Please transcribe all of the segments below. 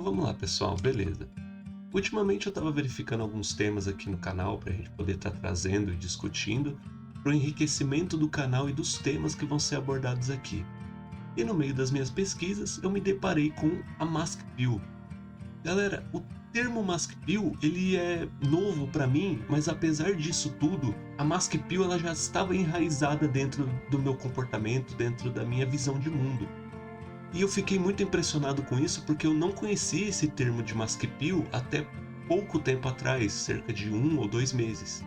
Então vamos lá, pessoal, beleza. Ultimamente eu estava verificando alguns temas aqui no canal para a gente poder estar trazendo e discutindo para o enriquecimento do canal e dos temas que vão ser abordados aqui. E no meio das minhas pesquisas eu me deparei com a Mask Bill. Galera, o termo Mask Bill ele é novo para mim, mas apesar disso tudo, a Mask Bill ela já estava enraizada dentro do meu comportamento, dentro da minha visão de mundo. E eu fiquei muito impressionado com isso porque eu não conhecia esse termo de Maskpil até pouco tempo atrás, cerca de 1 ou 2 meses.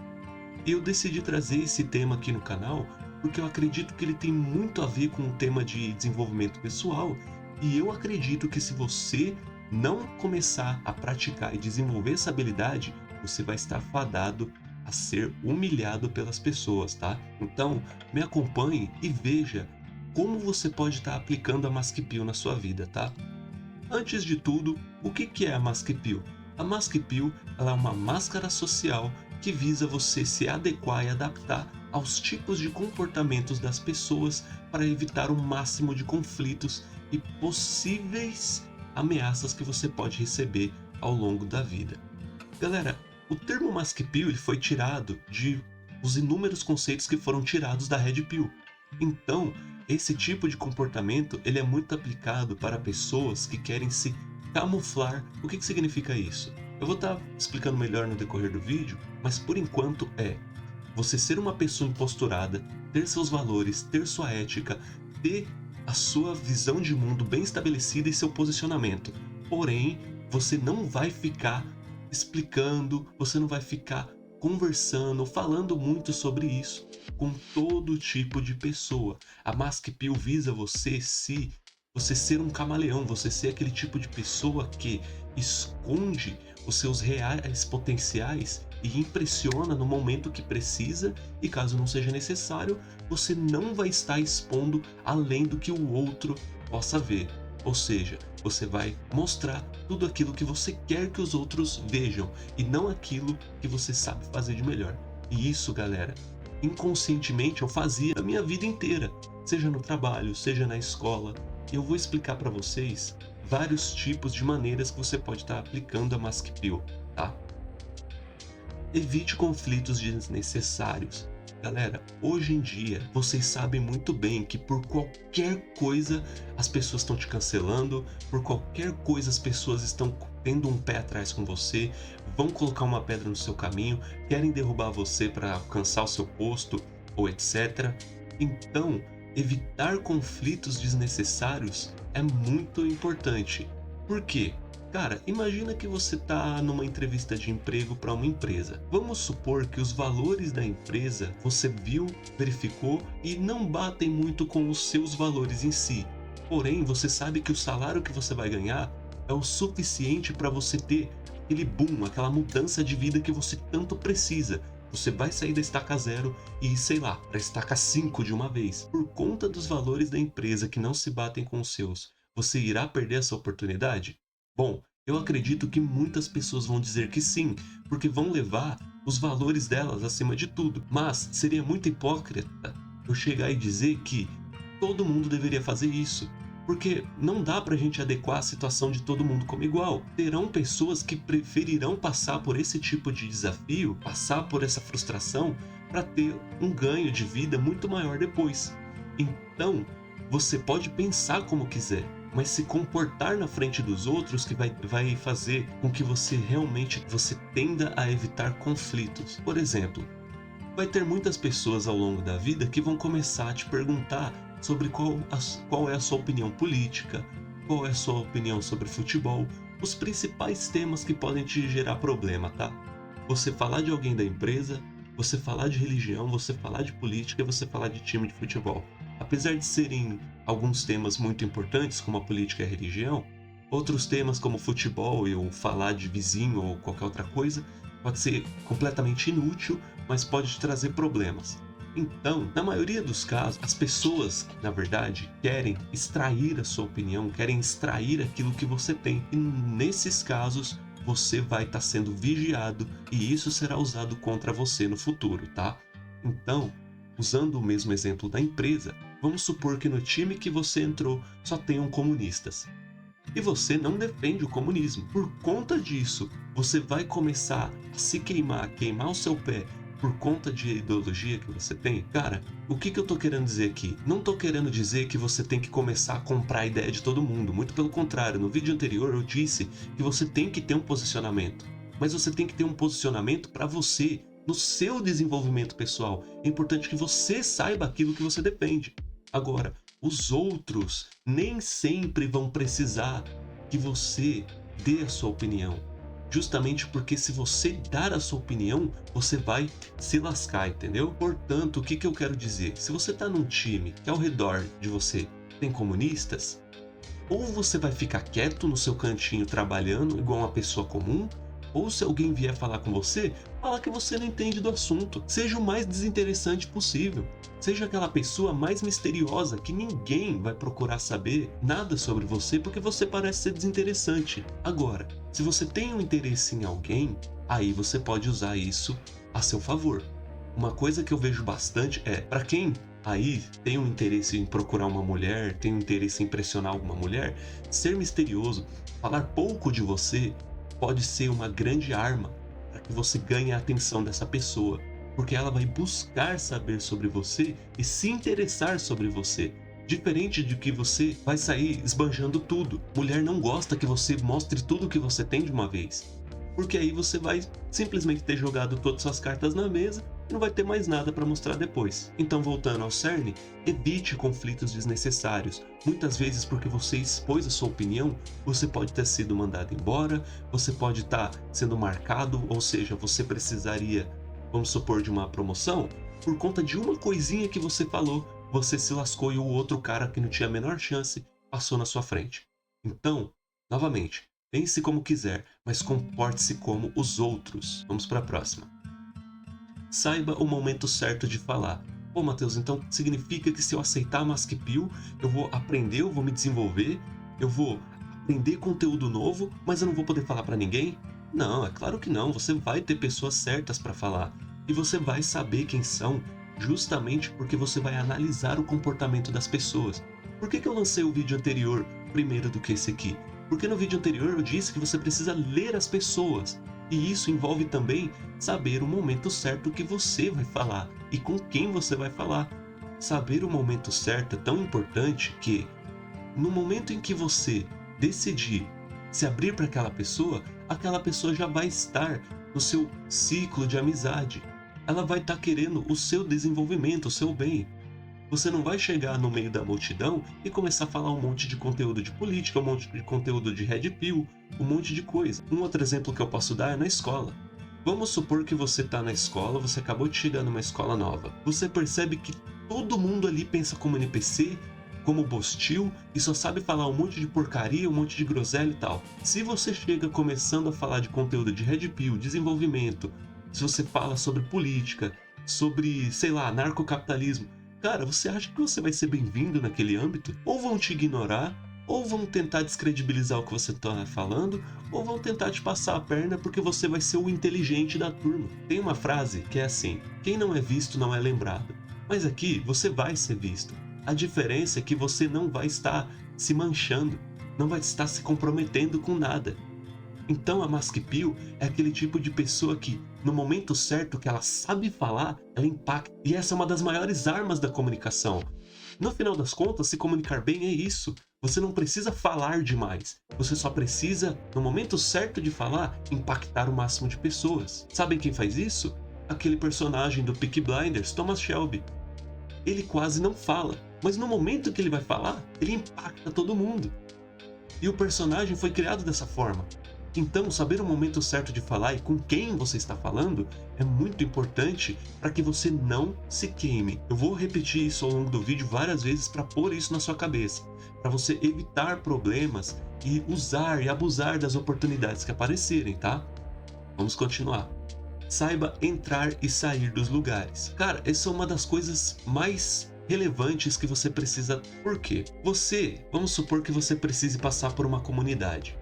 E eu decidi trazer esse tema aqui no canal porque eu acredito que ele tem muito a ver com o tema de desenvolvimento pessoal e eu acredito que se você não começar a praticar e desenvolver essa habilidade, você vai estar fadado a ser humilhado pelas pessoas, tá? Então, me acompanhe e veja como você pode estar aplicando a Maskpil na sua vida, tá? Antes de tudo, o que é a Maskpil? A Maskpil ela é uma máscara social que visa você se adequar e adaptar aos tipos de comportamentos das pessoas para evitar o máximo de conflitos e possíveis ameaças que você pode receber ao longo da vida. Galera, o termo Maskpil ele foi tirado de os inúmeros conceitos que foram tirados da Red Pill. Então, esse tipo de comportamento ele é muito aplicado para pessoas que querem se camuflar. O que significa isso? Eu vou estar explicando melhor no decorrer do vídeo, mas por enquanto é você ser uma pessoa imposturada, ter seus valores, ter sua ética, ter a sua visão de mundo bem estabelecida e seu posicionamento. Porém, você não vai ficar explicando, você não vai ficar conversando, falando muito sobre isso com todo tipo de pessoa. A Mask Pill visa você ser um camaleão, você ser aquele tipo de pessoa que esconde os seus reais potenciais e impressiona no momento que precisa e caso não seja necessário, você não vai estar expondo além do que o outro possa ver. Ou seja, você vai mostrar tudo aquilo que você quer que os outros vejam e não aquilo que você sabe fazer de melhor. E isso, galera, inconscientemente eu fazia a minha vida inteira, seja no trabalho, seja na escola. E eu vou explicar para vocês vários tipos de maneiras que você pode estar aplicando a Mask Pill, tá? Evite conflitos desnecessários. Galera, hoje em dia vocês sabem muito bem que por qualquer coisa as pessoas estão te cancelando, por qualquer coisa as pessoas estão tendo um pé atrás com você, vão colocar uma pedra no seu caminho, querem derrubar você para alcançar o seu posto ou etc. Então, evitar conflitos desnecessários é muito importante. Por quê? Cara, imagina que você está numa entrevista de emprego para uma empresa. Vamos supor que os valores da empresa você viu, verificou e não batem muito com os seus valores em si. Porém, você sabe que o salário que você vai ganhar é o suficiente para você ter aquele boom, aquela mudança de vida que você tanto precisa. Você vai sair da estaca 0 e, sei lá, para a estaca 5 de uma vez. Por conta dos valores da empresa que não se batem com os seus, você irá perder essa oportunidade? Bom, eu acredito que muitas pessoas vão dizer que sim, porque vão levar os valores delas acima de tudo. Mas seria muito hipócrita eu chegar e dizer que todo mundo deveria fazer isso. Porque não dá pra gente adequar a situação de todo mundo como igual. Terão pessoas que preferirão passar por esse tipo de desafio, passar por essa frustração, para ter um ganho de vida muito maior depois. Então, você pode pensar como quiser, mas se comportar na frente dos outros que vai fazer com que você realmente você tenda a evitar conflitos. Por exemplo, vai ter muitas pessoas ao longo da vida que vão começar a te perguntar sobre qual é a sua opinião política, qual é a sua opinião sobre futebol, os principais temas que podem te gerar problema, tá? Você falar de alguém da empresa, você falar de religião, você falar de política e você falar de time de futebol. Apesar de serem alguns temas muito importantes, como a política e a religião, outros temas como futebol e o falar de vizinho ou qualquer outra coisa pode ser completamente inútil, mas pode te trazer problemas. Então, na maioria dos casos, as pessoas, na verdade, querem extrair a sua opinião, querem extrair aquilo que você tem. E nesses casos, você vai estar sendo vigiado e isso será usado contra você no futuro, tá? Então, usando o mesmo exemplo da empresa, vamos supor que no time que você entrou só tenham comunistas. E você não defende o comunismo. Por conta disso, você vai começar a se queimar o seu pé por conta de ideologia que você tem? Cara, o que eu tô querendo dizer aqui? Não tô querendo dizer que você tem que começar a comprar a ideia de todo mundo. Muito pelo contrário, no vídeo anterior eu disse que você tem que ter um posicionamento. Mas você tem que ter um posicionamento para você, no seu desenvolvimento pessoal. É importante que você saiba aquilo que você defende. Agora, os outros nem sempre vão precisar que você dê a sua opinião. Justamente porque se você dar a sua opinião, você vai se lascar, entendeu? Portanto, o que eu quero dizer? Se você tá num time que ao redor de você tem comunistas, ou você vai ficar quieto no seu cantinho trabalhando igual uma pessoa comum, ou se alguém vier falar com você, fala que você não entende do assunto. Seja o mais desinteressante possível. Seja aquela pessoa mais misteriosa que ninguém vai procurar saber nada sobre você porque você parece ser desinteressante. Agora, se você tem um interesse em alguém, aí você pode usar isso a seu favor. Uma coisa que eu vejo bastante é, para quem aí tem um interesse em procurar uma mulher, tem um interesse em impressionar alguma mulher, ser misterioso, falar pouco de você, pode ser uma grande arma para que você ganhe a atenção dessa pessoa, porque ela vai buscar saber sobre você e se interessar sobre você. Diferente de que você vai sair esbanjando tudo. Mulher não gosta que você mostre tudo que você tem de uma vez, porque aí você vai simplesmente ter jogado todas suas cartas na mesa e não vai ter mais nada para mostrar depois. Então, voltando ao cerne, evite conflitos desnecessários. Muitas vezes, porque você expôs a sua opinião, você pode ter sido mandado embora, você pode estar sendo marcado, ou seja, você precisaria, vamos supor, de uma promoção, por conta de uma coisinha que você falou, você se lascou e o outro cara que não tinha a menor chance passou na sua frente. Então, novamente, pense como quiser, mas comporte-se como os outros. Vamos para a próxima. Saiba o momento certo de falar. Pô, Matheus, então significa que se eu aceitar a Maskpill, eu vou aprender, eu vou me desenvolver, eu vou aprender conteúdo novo, mas eu não vou poder falar para ninguém? Não, é claro que não. Você vai ter pessoas certas para falar. E você vai saber quem são, justamente porque você vai analisar o comportamento das pessoas. Por que eu lancei o vídeo anterior primeiro do que esse aqui? Porque no vídeo anterior eu disse que você precisa ler as pessoas. E isso envolve também saber o momento certo que você vai falar e com quem você vai falar. Saber o momento certo é tão importante que, no momento em que você decidir se abrir para aquela pessoa já vai estar no seu ciclo de amizade. Ela vai estar querendo o seu desenvolvimento, o seu bem. Você não vai chegar no meio da multidão e começar a falar um monte de conteúdo de política, um monte de conteúdo de Red Pill, um monte de coisa. Um outro exemplo que eu posso dar é na escola. Vamos supor que você está na escola, você acabou de chegar numa escola nova. Você percebe que todo mundo ali pensa como NPC, como Bostil, e só sabe falar um monte de porcaria, um monte de groselha e tal. Se você chega começando a falar de conteúdo de Red Pill, desenvolvimento, se você fala sobre política, sobre, sei lá, narcocapitalismo, cara, você acha que você vai ser bem-vindo naquele âmbito? Ou vão te ignorar, ou vão tentar descredibilizar o que você está falando, ou vão tentar te passar a perna porque você vai ser o inteligente da turma. Tem uma frase que é assim: quem não é visto não é lembrado. Mas aqui você vai ser visto. A diferença é que você não vai estar se manchando, não vai estar se comprometendo com nada. Então a Maskpill é aquele tipo de pessoa que, no momento certo que ela sabe falar, ela impacta. E essa é uma das maiores armas da comunicação. No final das contas, se comunicar bem é isso. Você não precisa falar demais. Você só precisa, no momento certo de falar, impactar o máximo de pessoas. Sabem quem faz isso? Aquele personagem do Peaky Blinders, Thomas Shelby. Ele quase não fala, mas no momento que ele vai falar, ele impacta todo mundo. E o personagem foi criado dessa forma. Então, saber o momento certo de falar e com quem você está falando é muito importante para que você não se queime. Eu vou repetir isso ao longo do vídeo várias vezes para pôr isso na sua cabeça, para você evitar problemas e usar e abusar das oportunidades que aparecerem, tá? Vamos continuar. Saiba entrar e sair dos lugares. Cara, essa é uma das coisas mais relevantes que você precisa. Por quê? Vamos supor que você precise passar por uma comunidade.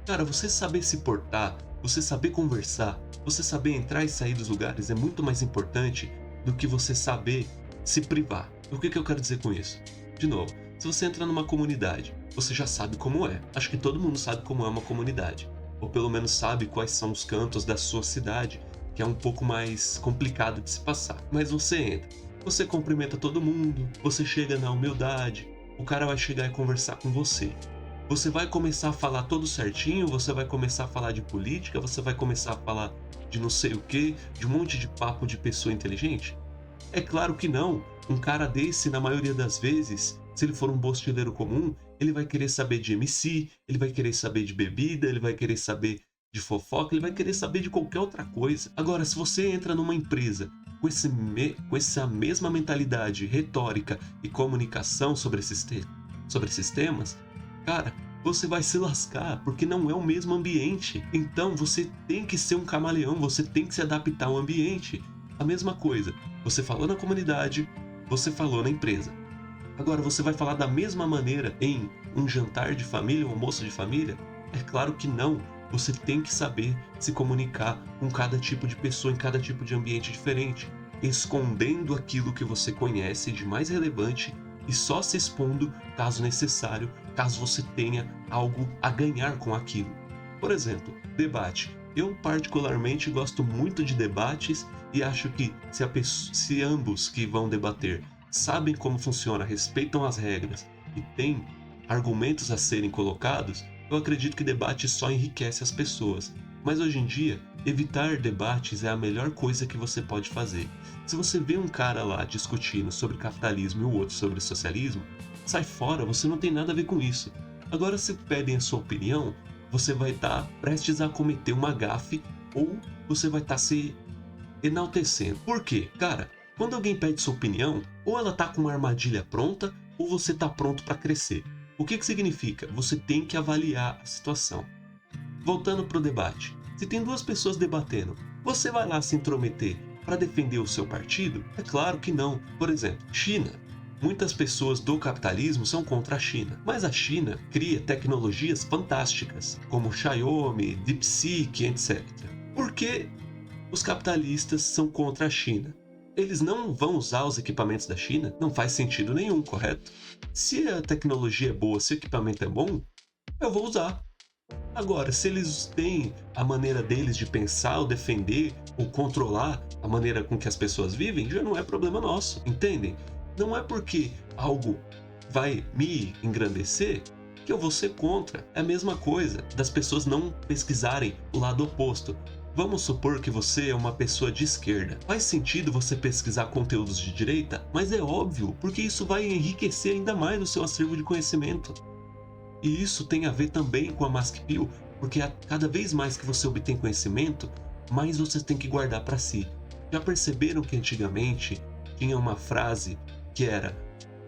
Cara, você saber se portar, você saber conversar, você saber entrar e sair dos lugares é muito mais importante do que você saber se privar. O que eu quero dizer com isso? De novo, se você entra numa comunidade, você já sabe como é. Acho que todo mundo sabe como é uma comunidade. Ou pelo menos sabe quais são os cantos da sua cidade, que é um pouco mais complicado de se passar. Mas você entra, você cumprimenta todo mundo, você chega na humildade, o cara vai chegar e conversar com você. Você vai começar a falar todo certinho, você vai começar a falar de política, você vai começar a falar de não sei o que, de um monte de papo de pessoa inteligente? É claro que não. Um cara desse, na maioria das vezes, se ele for um bostileiro comum, ele vai querer saber de MC, ele vai querer saber de bebida, ele vai querer saber de fofoca, ele vai querer saber de qualquer outra coisa. Agora, se você entra numa empresa com essa mesma mentalidade retórica e comunicação sobre esses temas, cara, você vai se lascar, porque não é o mesmo ambiente. Então você tem que ser um camaleão, você tem que se adaptar ao ambiente. A mesma coisa, você falou na comunidade, você falou na empresa. Agora, você vai falar da mesma maneira em um jantar de família, um almoço de família? É claro que não. Você tem que saber se comunicar com cada tipo de pessoa, em cada tipo de ambiente diferente, escondendo aquilo que você conhece de mais relevante e só se expondo caso necessário, caso você tenha algo a ganhar com aquilo. Por exemplo, debate. Eu particularmente gosto muito de debates e acho que se ambos que vão debater sabem como funciona, respeitam as regras e têm argumentos a serem colocados, eu acredito que debate só enriquece as pessoas. Mas hoje em dia, evitar debates é a melhor coisa que você pode fazer. Se você vê um cara lá discutindo sobre capitalismo e o outro sobre socialismo, sai fora, você não tem nada a ver com isso. Agora, se pedem a sua opinião, você vai estar prestes a cometer uma gafe ou você vai estar se enaltecendo. Por quê? Cara, quando alguém pede sua opinião, ou ela tá com uma armadilha pronta, ou você tá pronto para crescer. O que significa? Você tem que avaliar a situação. Voltando pro debate. Se tem duas pessoas debatendo, você vai lá se intrometer para defender o seu partido? É claro que não. Por exemplo, China. Muitas pessoas do capitalismo são contra a China, mas a China cria tecnologias fantásticas, como Xiaomi, DeepSeek, etc. Por que os capitalistas são contra a China? Eles não vão usar os equipamentos da China? Não faz sentido nenhum, correto? Se a tecnologia é boa, se o equipamento é bom, eu vou usar. Agora, se eles têm a maneira deles de pensar, ou defender, ou controlar a maneira com que as pessoas vivem, já não é problema nosso, entendem? Não é porque algo vai me engrandecer que eu vou ser contra. É a mesma coisa das pessoas não pesquisarem o lado oposto. Vamos supor que você é uma pessoa de esquerda. Faz sentido você pesquisar conteúdos de direita? Mas é óbvio, porque isso vai enriquecer ainda mais o seu acervo de conhecimento. E isso tem a ver também com a Maskpill, porque cada vez mais que você obtém conhecimento, mais você tem que guardar para si. Já perceberam que antigamente tinha uma frase que era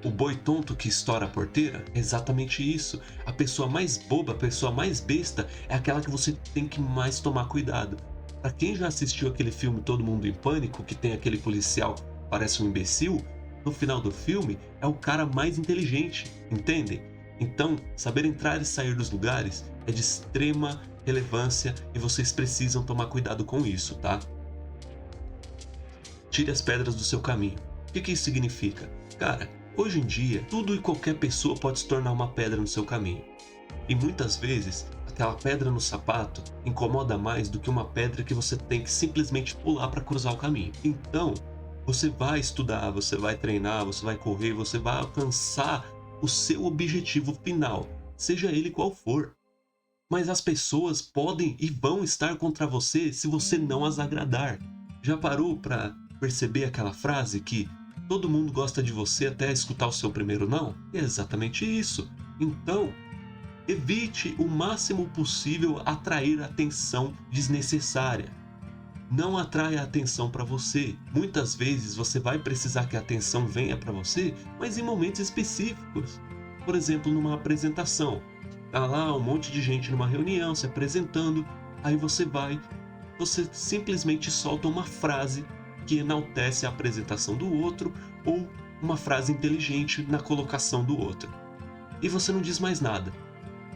o boi tonto que estoura a porteira? É exatamente isso. A pessoa mais boba, a pessoa mais besta é aquela que você tem que mais tomar cuidado. Para quem já assistiu aquele filme Todo Mundo em Pânico, que tem aquele policial que parece um imbecil, no final do filme é o cara mais inteligente, entendem? Então, saber entrar e sair dos lugares é de extrema relevância e vocês precisam tomar cuidado com isso, tá? Tire as pedras do seu caminho. O que isso significa? Cara, hoje em dia, tudo e qualquer pessoa pode se tornar uma pedra no seu caminho. E muitas vezes, aquela pedra no sapato incomoda mais do que uma pedra que você tem que simplesmente pular para cruzar o caminho. Então, você vai estudar, você vai treinar, você vai correr, você vai alcançar o seu objetivo final, seja ele qual for. Mas as pessoas podem e vão estar contra você se você não as agradar. Já parou para perceber aquela frase que todo mundo gosta de você até escutar o seu primeiro não? É exatamente isso. Então, evite o máximo possível atrair atenção desnecessária. Não atraia atenção para você. Muitas vezes você vai precisar que a atenção venha para você, mas em momentos específicos. Por exemplo, numa apresentação. Tá lá um monte de gente numa reunião se apresentando, aí você simplesmente solta uma frase que enaltece a apresentação do outro ou uma frase inteligente na colocação do outro. E você não diz mais nada.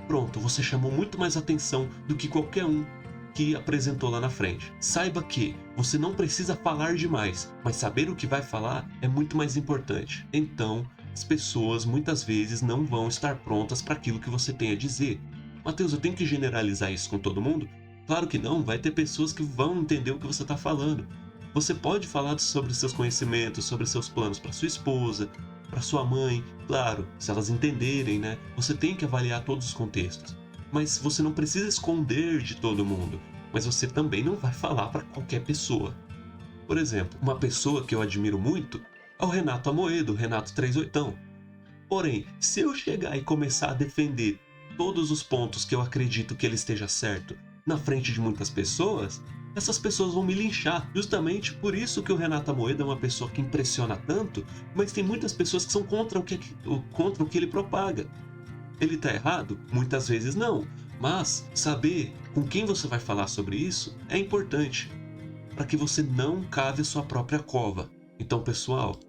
Pronto, você chamou muito mais atenção do que qualquer um que apresentou lá na frente. Saiba que você não precisa falar demais, mas saber o que vai falar é muito mais importante. Então, As pessoas muitas vezes não vão estar prontas para aquilo que você tem a dizer. Mateus, eu tenho que generalizar isso com todo mundo? Claro que não, vai ter pessoas que vão entender o que você está falando. Você pode falar sobre seus conhecimentos, sobre seus planos para sua esposa, para sua mãe, claro, se elas entenderem, né? Você tem que avaliar todos os contextos. Mas você não precisa esconder de todo mundo, mas você também não vai falar para qualquer pessoa. Por exemplo, uma pessoa que eu admiro muito é o Renato Amoedo, o Renato 38. Porém, se eu chegar e começar a defender todos os pontos que eu acredito que ele esteja certo na frente de muitas pessoas, essas pessoas vão me linchar. Justamente por isso que o Renato Amoedo é uma pessoa que impressiona tanto, mas tem muitas pessoas que são contra o que ele propaga. Ele tá errado? Muitas vezes não. Mas saber com quem você vai falar sobre isso é importante, para que você não cave a sua própria cova. Então, pessoal,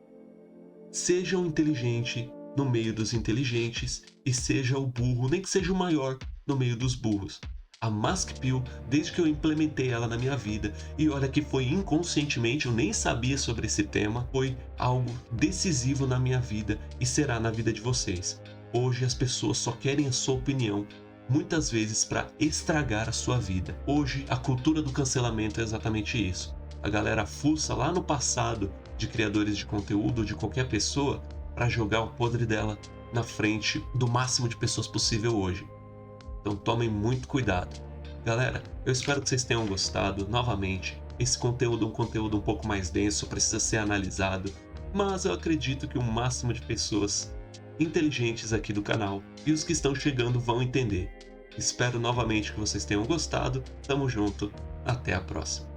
seja um inteligente no meio dos inteligentes e seja o burro, nem que seja o maior, no meio dos burros. A Mask Pill, desde que eu implementei ela na minha vida, e olha que foi inconscientemente, eu nem sabia sobre esse tema, foi algo decisivo na minha vida e será na vida de vocês. Hoje as pessoas só querem a sua opinião, muitas vezes para estragar a sua vida. Hoje a cultura do cancelamento é exatamente isso. A galera fuça lá no passado de criadores de conteúdo de qualquer pessoa para jogar o podre dela na frente do máximo de pessoas possível hoje. Então tomem muito cuidado. Galera, eu espero que vocês tenham gostado. Novamente, esse conteúdo é um conteúdo um pouco mais denso, precisa ser analisado, mas eu acredito que o máximo de pessoas inteligentes aqui do canal e os que estão chegando vão entender. Espero novamente que vocês tenham gostado. Tamo junto, até a próxima.